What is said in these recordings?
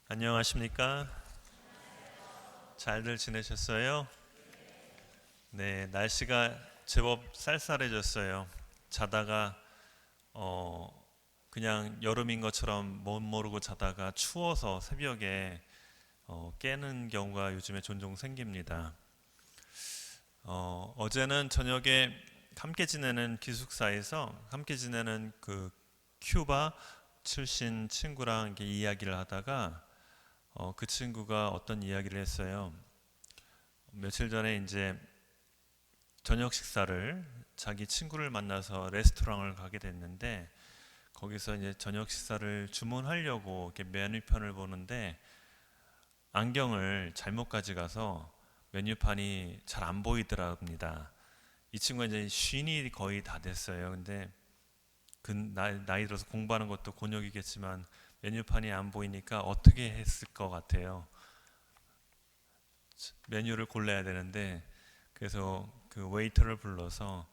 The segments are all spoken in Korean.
안녕하십니까? 잘들 지내셨어요? 네, 날씨가 제법 쌀쌀해졌어요. 자다가 어 그냥 여름인 것처럼 못 모르고 자다가 추워서 새벽에 깨는 경우가 요즘에 종종 생깁니다. 어제는 저녁에 함께 지내는 기숙사에서 함께 지내는 그 큐바 출신 친구랑 이렇게 이야기를 하다가 그 친구가 어떤 이야기를 했어요. 며칠 전에 이제 저녁 식사를 자기 친구를 만나서 레스토랑을 가게 됐는데 거기서 이제 저녁 식사를 주문하려고 이렇게 메뉴판을 보는데 안경을 잘못 가져가서 메뉴판이 잘 안 보이더랍니다. 이 친구가 이제 쉰이 거의 다 됐어요. 근데 그 나이 들어서 공부하는 것도 곤욕이겠지만 메뉴판이 안 보이니까 어떻게 했을 것 같아요. 메뉴를 골라야 되는데 그래서 그 웨이터를 불러서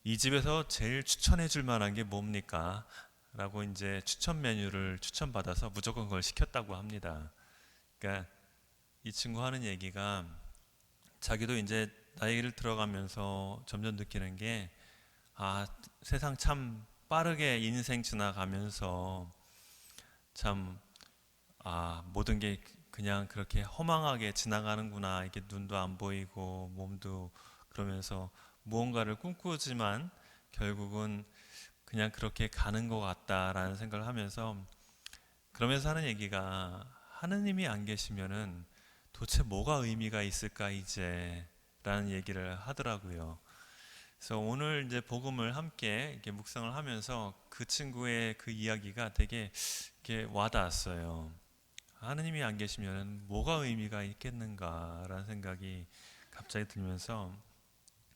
이 집에서 제일 추천해 줄 만한 게 뭡니까? 라고 이제 추천 메뉴를 추천받아서 무조건 그걸 시켰다고 합니다. 그러니까 이 친구 하는 얘기가 자기도 이제 나이를 들어가면서 점점 느끼는 게 아, 세상 참 빠르게 인생 지나가면서 참 모든 게 그냥 그렇게 허망하게 지나가는구나. 이게 눈도 안 보이고 몸도 그러면서 무언가를 꿈꾸지만 결국은 그냥 그렇게 가는 것 같다라는 생각을 하면서 그러면서 하는 얘기가 하느님이 안 계시면은 도대체 뭐가 의미가 있을까 이제 라는 얘기를 하더라고요. 그래서 오늘 이제 복음을 함께 이렇게 묵상을 하면서 그 친구의 그 이야기가 되게 이렇게 와닿았어요. 하느님이 안 계시면 뭐가 의미가 있겠는가라는 생각이 갑자기 들면서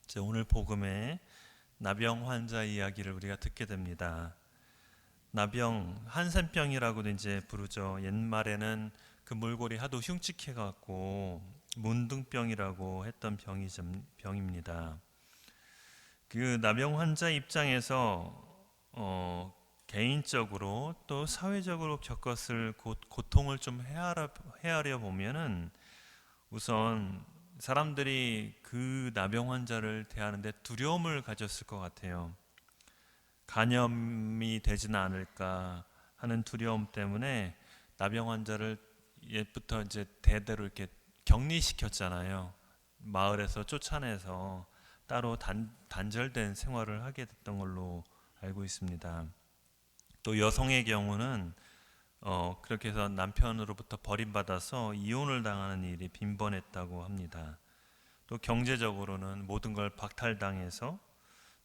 이제 오늘 복음의 나병 환자 이야기를 우리가 듣게 됩니다. 나병, 한센병이라고도 이제 부르죠. 옛말에는 그 몰골이 하도 흉측해 갖고 문둥병이라고 했던 병입니다. 그 나병 환자 입장에서 개인적으로 또 사회적으로 겪었을 고통을 좀 헤아려 보면은 우선 사람들이 그 나병 환자를 대하는데 두려움을 가졌을 것 같아요. 간염이 되지는 않을까 하는 두려움 때문에 나병 환자를 옛부터 이제 대대로 이렇게 격리시켰잖아요. 마을에서 쫓아내서 따로 단절된 생활을 하게 됐던 걸로 알고 있습니다. 또 여성의 경우는 그렇게 해서 남편으로부터 버림받아서 이혼을 당하는 일이 빈번했다고 합니다. 또 경제적으로는 모든 걸 박탈당해서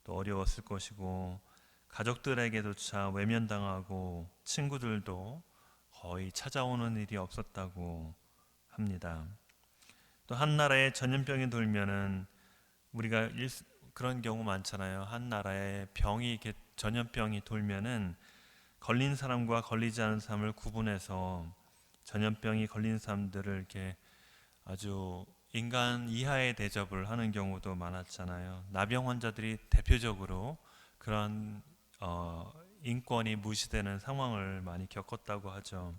또 어려웠을 것이고 가족들에게조차 외면당하고 친구들도 거의 찾아오는 일이 없었다고 합니다. 또 한 나라에 전염병이 돌면은 우리가 그런 경우 많잖아요. 한 나라에 병이 이렇게 전염병이 돌면은 걸린 사람과 걸리지 않은 사람을 구분해서 전염병이 걸린 사람들을 이렇게 아주 인간 이하의 대접을 하는 경우도 많았잖아요. 나병 환자들이 대표적으로 그런 인권이 무시되는 상황을 많이 겪었다고 하죠.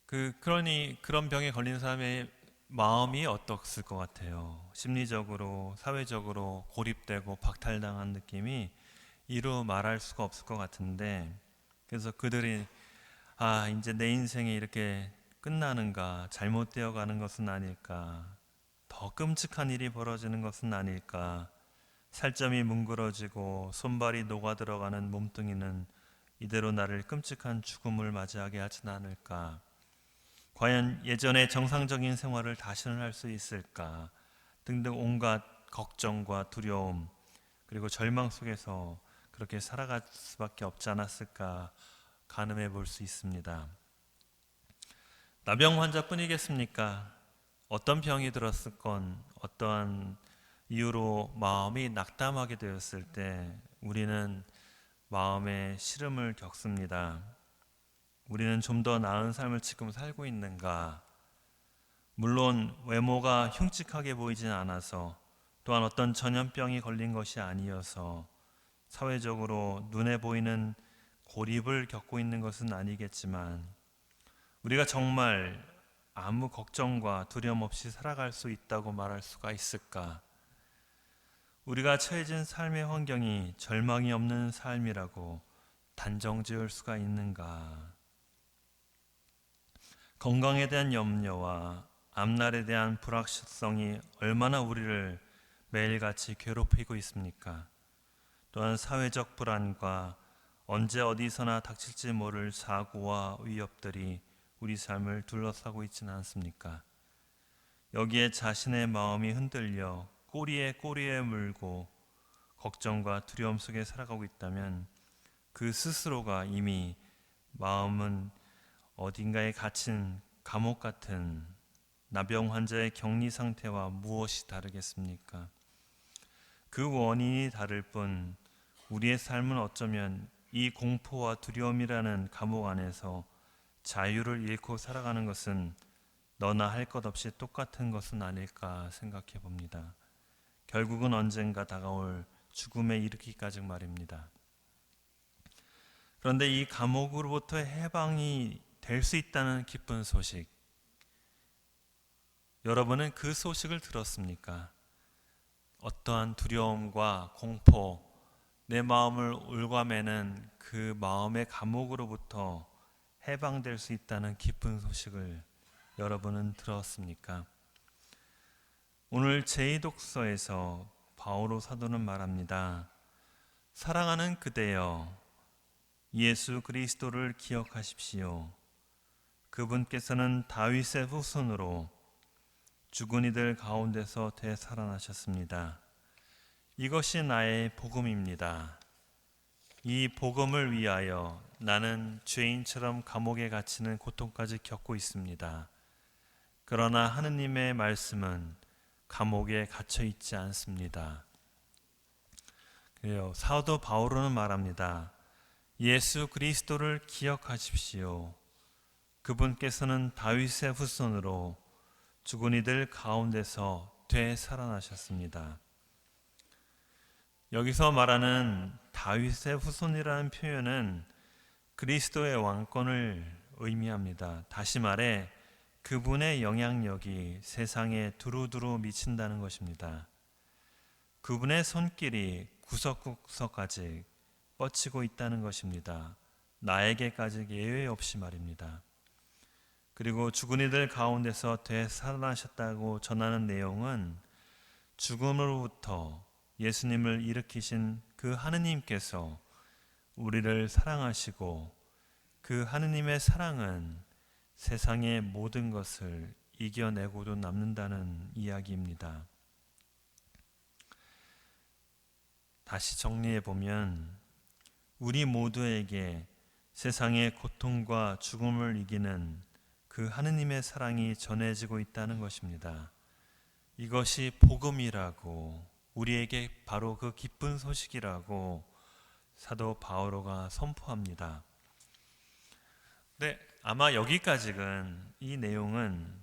그러니 그런 병에 걸린 사람의 마음이 어떻을 것 같아요. 심리적으로, 사회적으로 고립되고 박탈당한 느낌이 이루 말할 수가 없을 것 같은데, 그래서 그들이 이제 내 인생이 이렇게 끝나는가, 잘못되어 가는 것은 아닐까, 더 끔찍한 일이 벌어지는 것은 아닐까, 살점이 뭉그러지고 손발이 녹아 들어가는 몸뚱이는 이대로 나를 끔찍한 죽음을 맞이하게 하진 않을까, 과연 예전의 정상적인 생활을 다시는 할 수 있을까 등등 온갖 걱정과 두려움 그리고 절망 속에서 그렇게 살아갈 수밖에 없지 않았을까 가늠해 볼 수 있습니다. 나병 환자뿐이겠습니까? 어떤 병이 들었을건 어떠한 이유로 마음이 낙담하게 되었을 때 우리는 마음의 시름을 겪습니다. 우리는 좀 더 나은 삶을 지금 살고 있는가? 물론 외모가 흉측하게 보이진 않아서 또한 어떤 전염병이 걸린 것이 아니어서 사회적으로 눈에 보이는 고립을 겪고 있는 것은 아니겠지만 우리가 정말 아무 걱정과 두려움 없이 살아갈 수 있다고 말할 수가 있을까? 우리가 처해진 삶의 환경이 절망이 없는 삶이라고 단정 지을 수가 있는가? 건강에 대한 염려와 앞날에 대한 불확실성이 얼마나 우리를 매일같이 괴롭히고 있습니까? 또한 사회적 불안과 언제 어디서나 닥칠지 모를 사고와 위협들이 우리 삶을 둘러싸고 있지는 않습니까? 여기에 자신의 마음이 흔들려 꼬리에 물고 걱정과 두려움 속에 살아가고 있다면 그 스스로가 이미 마음은 어딘가에 갇힌 감옥 같은 나병 환자의 격리 상태와 무엇이 다르겠습니까? 그 원인이 다를 뿐 우리의 삶은 어쩌면 이 공포와 두려움이라는 감옥 안에서 자유를 잃고 살아가는 것은 너나 할 것 없이 똑같은 것은 아닐까 생각해 봅니다. 결국은 언젠가 다가올 죽음에 이르기까지 말입니다. 그런데 이 감옥으로부터 해방이 될 수 있다는 기쁜 소식, 여러분은 그 소식을 들었습니까? 어떠한 두려움과 공포, 내 마음을 올가매는 그 마음의 감옥으로부터 해방될 수 있다는 기쁜 소식을 여러분은 들었습니까? 오늘 제2독서에서 바오로 사도는 말합니다. 사랑하는 그대여, 예수 그리스도를 기억하십시오. 그분께서는 다윗의 후손으로 죽은 이들 가운데서 되살아나셨습니다. 이것이 나의 복음입니다. 이 복음을 위하여 나는 죄인처럼 감옥에 갇히는 고통까지 겪고 있습니다. 그러나 하느님의 말씀은 감옥에 갇혀 있지 않습니다. 그래요. 사도 바오로는 말합니다. 예수 그리스도를 기억하십시오. 그분께서는 다윗의 후손으로 죽은 이들 가운데서 되살아나셨습니다. 여기서 말하는 다윗의 후손이라는 표현은 그리스도의 왕권을 의미합니다. 다시 말해 그분의 영향력이 세상에 두루두루 미친다는 것입니다. 그분의 손길이 구석구석까지 뻗치고 있다는 것입니다. 나에게까지 예외 없이 말입니다. 그리고 죽은 이들 가운데서 되살아나셨다고 전하는 내용은 죽음으로부터 예수님을 일으키신 그 하느님께서 우리를 사랑하시고 그 하느님의 사랑은 세상의 모든 것을 이겨내고도 남는다는 이야기입니다. 다시 정리해 보면 우리 모두에게 세상의 고통과 죽음을 이기는 그 하느님의 사랑이 전해지고 있다는 것입니다. 이것이 복음이라고, 우리에게 바로 그 기쁜 소식이라고 사도 바오로가 선포합니다. 네, 아마 여기까지는 이 내용은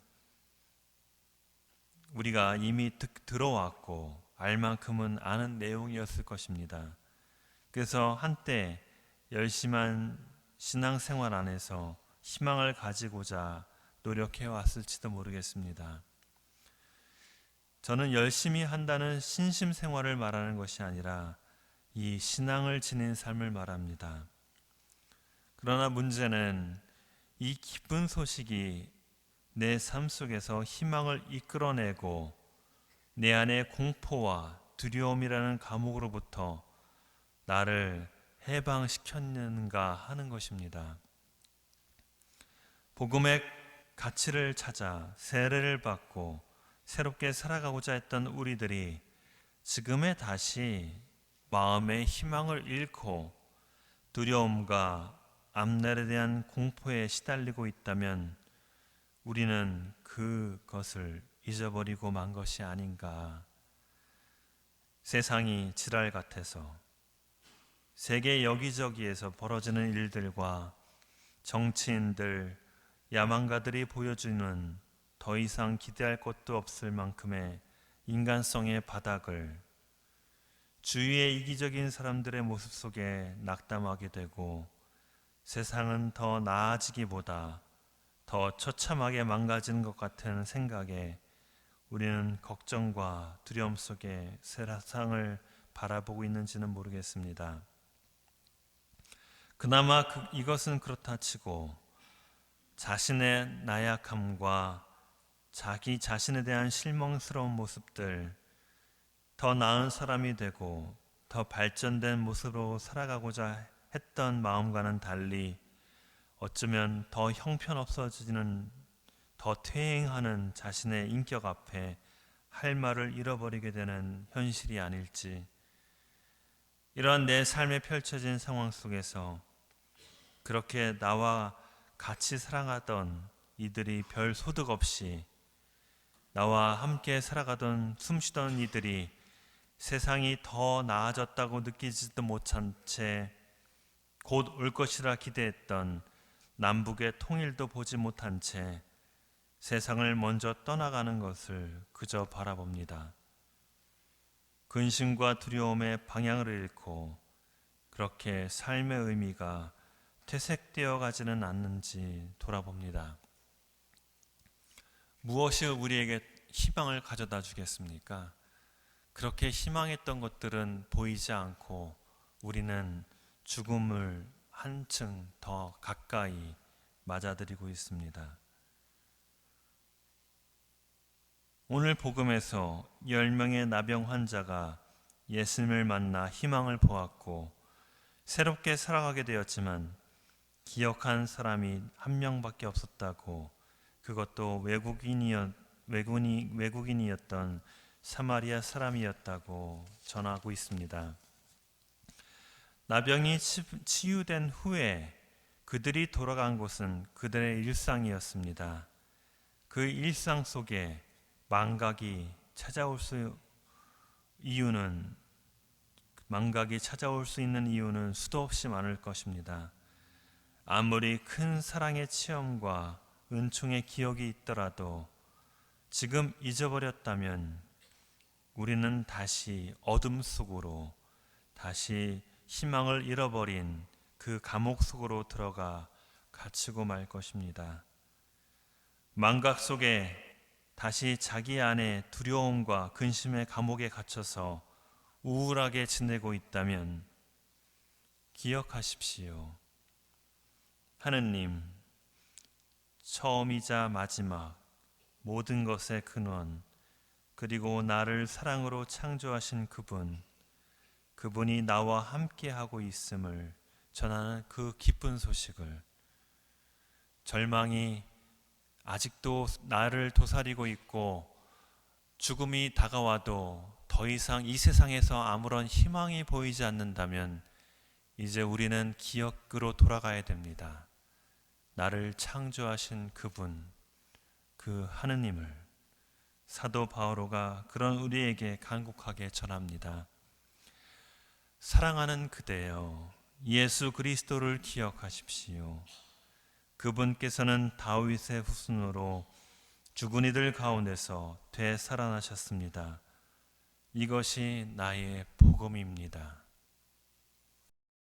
우리가 이미 들어왔고 알 만큼은 아는 내용이었을 것입니다. 그래서 한때 열심한 신앙생활 안에서 희망을 가지고자 노력해 왔을지도 모르겠습니다. 저는 열심히 한다는 신심생활을 말하는 것이 아니라 이 신앙을 지닌 삶을 말합니다. 그러나 문제는 이 기쁜 소식이 내 삶 속에서 희망을 이끌어내고 내 안의 공포와 두려움이라는 감옥으로부터 나를 해방시켰는가 하는 것입니다. 복음의 가치를 찾아 세례를 받고 새롭게 살아가고자 했던 우리들이 지금에 다시 마음의 희망을 잃고 두려움과 앞날에 대한 공포에 시달리고 있다면 우리는 그것을 잊어버리고 만 것이 아닌가. 세상이 지랄 같아서 세계 여기저기에서 벌어지는 일들과 정치인들, 야망가들이 보여주는 더 이상 기대할 것도 없을 만큼의 인간성의 바닥을 주위의 이기적인 사람들의 모습 속에 낙담하게 되고 세상은 더 나아지기보다 더 처참하게 망가지는 것 같은 생각에 우리는 걱정과 두려움 속에 세상을 바라보고 있는지는 모르겠습니다. 그나마 이것은 그렇다 치고 자신의 나약함과 자기 자신에 대한 실망스러운 모습들, 더 나은 사람이 되고 더 발전된 모습으로 살아가고자 했던 마음과는 달리 어쩌면 더 형편없어지는, 더 퇴행하는 자신의 인격 앞에 할 말을 잃어버리게 되는 현실이 아닐지, 이러한 내 삶에 펼쳐진 상황 속에서 그렇게 나와 같이 살아가던 이들이 별 소득 없이 나와 함께 살아가던 숨쉬던 이들이 세상이 더 나아졌다고 느끼지도 못한 채 곧 올 것이라 기대했던 남북의 통일도 보지 못한 채 세상을 먼저 떠나가는 것을 그저 바라봅니다. 근심과 두려움의 방향을 잃고 그렇게 삶의 의미가 퇴색되어 가지는 않는지 돌아봅니다. 무엇이 우리에게 희망을 가져다 주겠습니까? 그렇게 희망했던 것들은 보이지 않고 우리는 죽음을 한층 더 가까이 맞아들이고 있습니다. 오늘 복음에서 10명의 나병 환자가 예수님을 만나 희망을 보았고 새롭게 살아가게 되었지만 기억한 사람이 한 명밖에 없었다고, 그것도 외국인이었던 사마리아 사람이었다고 전하고 있습니다. 나병이 치유된 후에 그들이 돌아간 곳은 그들의 일상이었습니다. 그 일상 속에 망각이 찾아올 수 있는 이유는 수도 없이 많을 것입니다. 아무리 큰 사랑의 체험과 은총의 기억이 있더라도 지금 잊어버렸다면 우리는 다시 어둠 속으로, 다시 희망을 잃어버린 그 감옥 속으로 들어가 갇히고 말 것입니다. 망각 속에 다시 자기 안에 두려움과 근심의 감옥에 갇혀서 우울하게 지내고 있다면 기억하십시오. 하느님, 처음이자 마지막, 모든 것의 근원, 그리고 나를 사랑으로 창조하신 그분이 나와 함께하고 있음을 전하는 그 기쁜 소식을, 절망이 아직도 나를 도사리고 있고 죽음이 다가와도 더 이상 이 세상에서 아무런 희망이 보이지 않는다면 이제 우리는 기억으로 돌아가야 됩니다. 나를 창조하신 그 하느님을. 사도 바오로가 그런 우리에게 간곡하게 전합니다. 사랑하는 그대여, 예수 그리스도를 기억하십시오. 그분께서는 다윗의 후손으로 죽은 이들 가운데서 되살아나셨습니다. 이것이 나의 복음입니다.